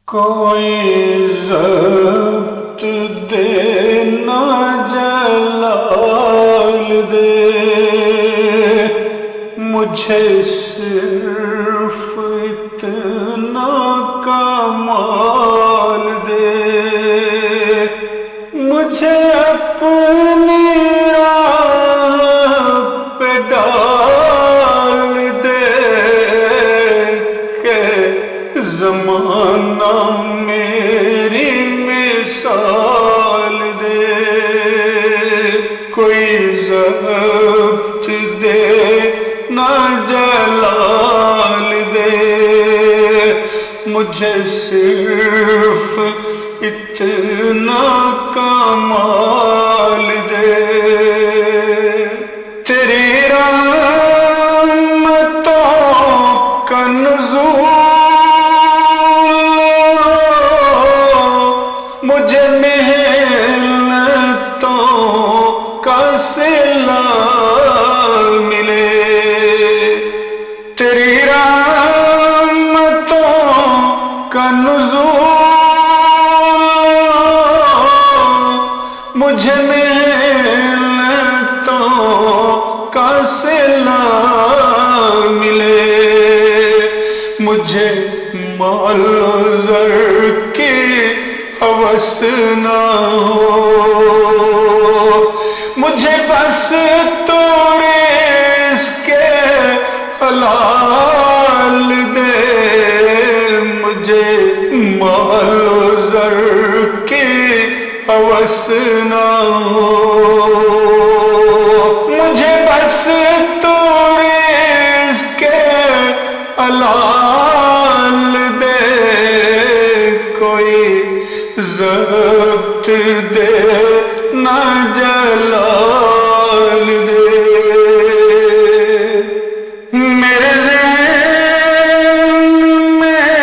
کوئی ضبط دے نہ جلال دے، مجھے صرف اتنا کمال دے، مجھے اپنی راہ پہ ڈال دے کہ زمانہ میری مثال دے، کوئی ضبط دے نہ جلال دے، مجھے صرف اتنا کمال دے، تیری رحمتوں کا نزول مجھے محنتوں کا صلہ ملے، تیری رحمتوں کا نزول مجھے محنتوں کا صلہ ملے، مجھے مال و زر کی ہوس نہ ہو، مجھے بس تو رزق حلال دے، مجھے مال و زر کی ہوس نہ ہو، مجھے بس تو رزق حلال دے، کوئی ضبط دے نہ جلال دے، میرے ذہن میں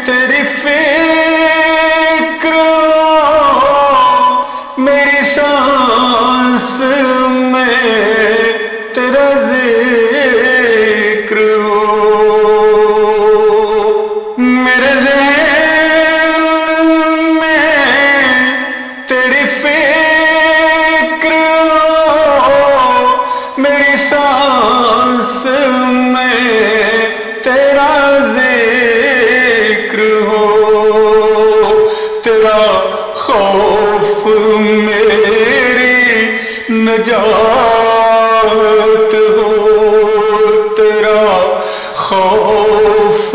تیری فکر ہو، میری سانس میں تیرا ذکر ہو، میرے میری سانس میں تیرا ذکر ہو، تیرا خوف میری نجات ہو، تیرا خوف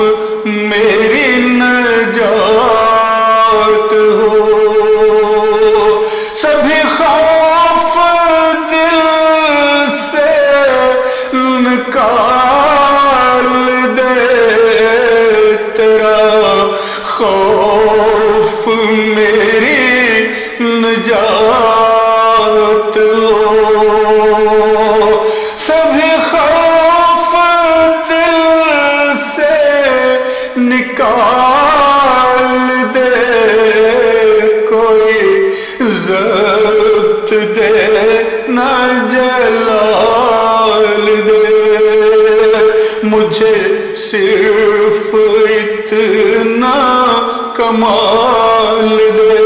میری نجات ہو، سبھی خوف دل سے نکال دے، تیرا خوف میری نجات ہو، سبھی خوف دل سے نکال دے، کوئی ضبط دے نہ جلال دے، مجھے صرف اتنا کمال دے،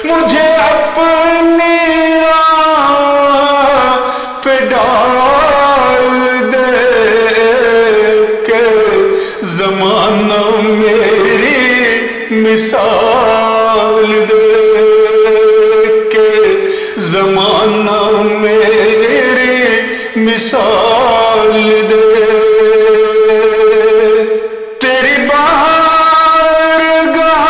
مجھے اپنی راہ پہ ڈال دے کہ زمانہ میری مثال دے، کہ زمانہ میری مثال دے، تیری بارگاہ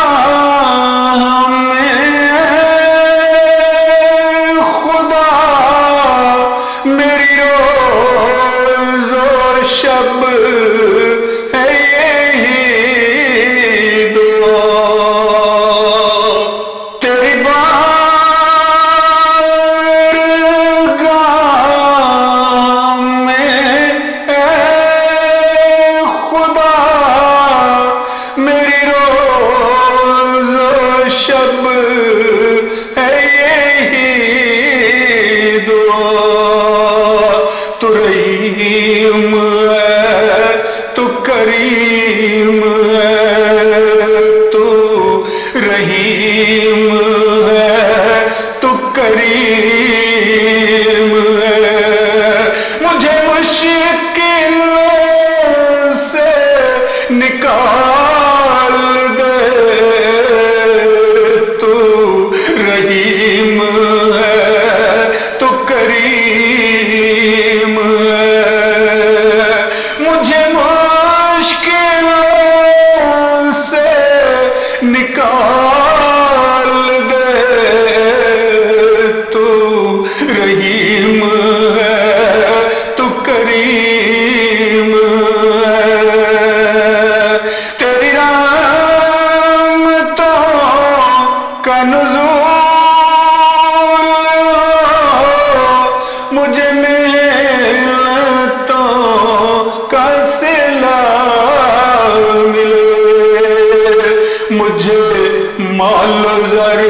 مال و زر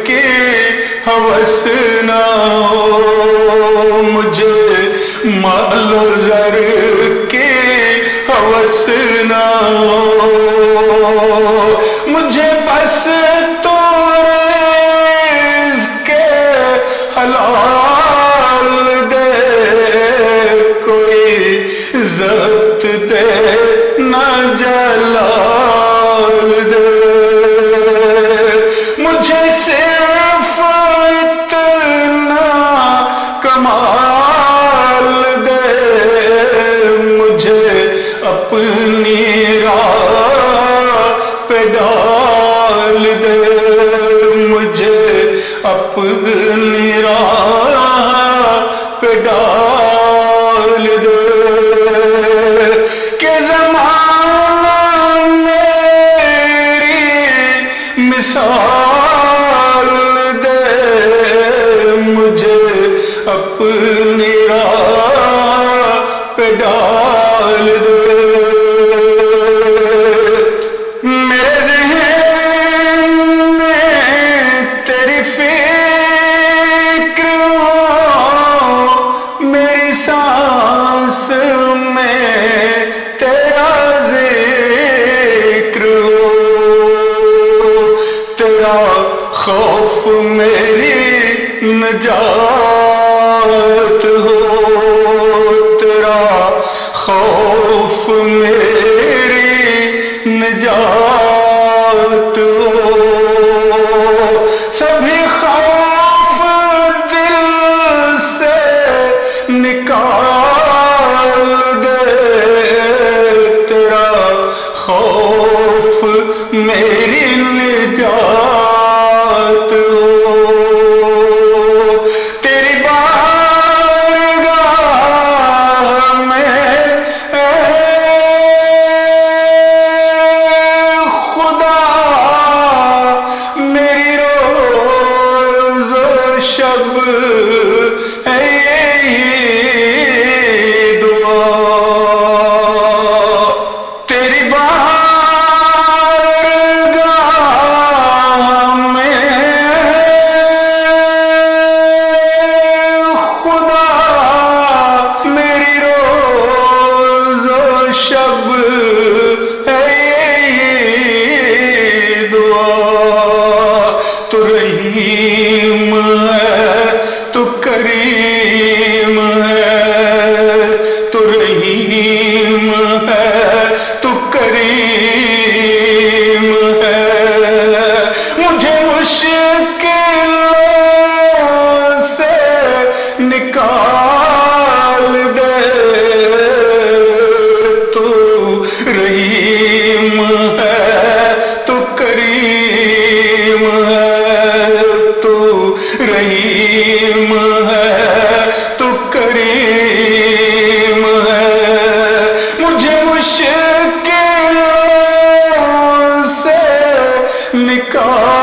کی ہوس نہ ہو، مجھے مال و زر کی ہوس نہ ہو، مجھے بس تو رزق حلال دے، کوئی ضبط دے نہ جلال دے، مجھے صرف اتنا کمال دے، مجھے اپنی راہ پہ ڈال دے، مجھے اپنی راہ پہ ڈال دے، کہ زمانہ میری مثال دے، مجھے اپنی راہ پہ ڈال دے، میرے ذہن میں تیری فکر ہو، میری سانس میں تیرا ذکر ہو، تیرا خوف میری نجات ہو، تیرا خوف میری نجات ہو، سبھی خوف دل سے نکال دے، تیرا خوف میری نجات ہو، تیری بارگاہ میں خدا میری روز و شب ہے یہی دعا، تیری تو رحیم ہے تو کریم ہے، تو رحیم ہے تو کریم ہے، مجھے مشکلوں سے نکال دے، تو رحیم ہے تو کریم ہے، تو رحیم ہے تو کریم ہے، مجھے مشکلوں سے نکال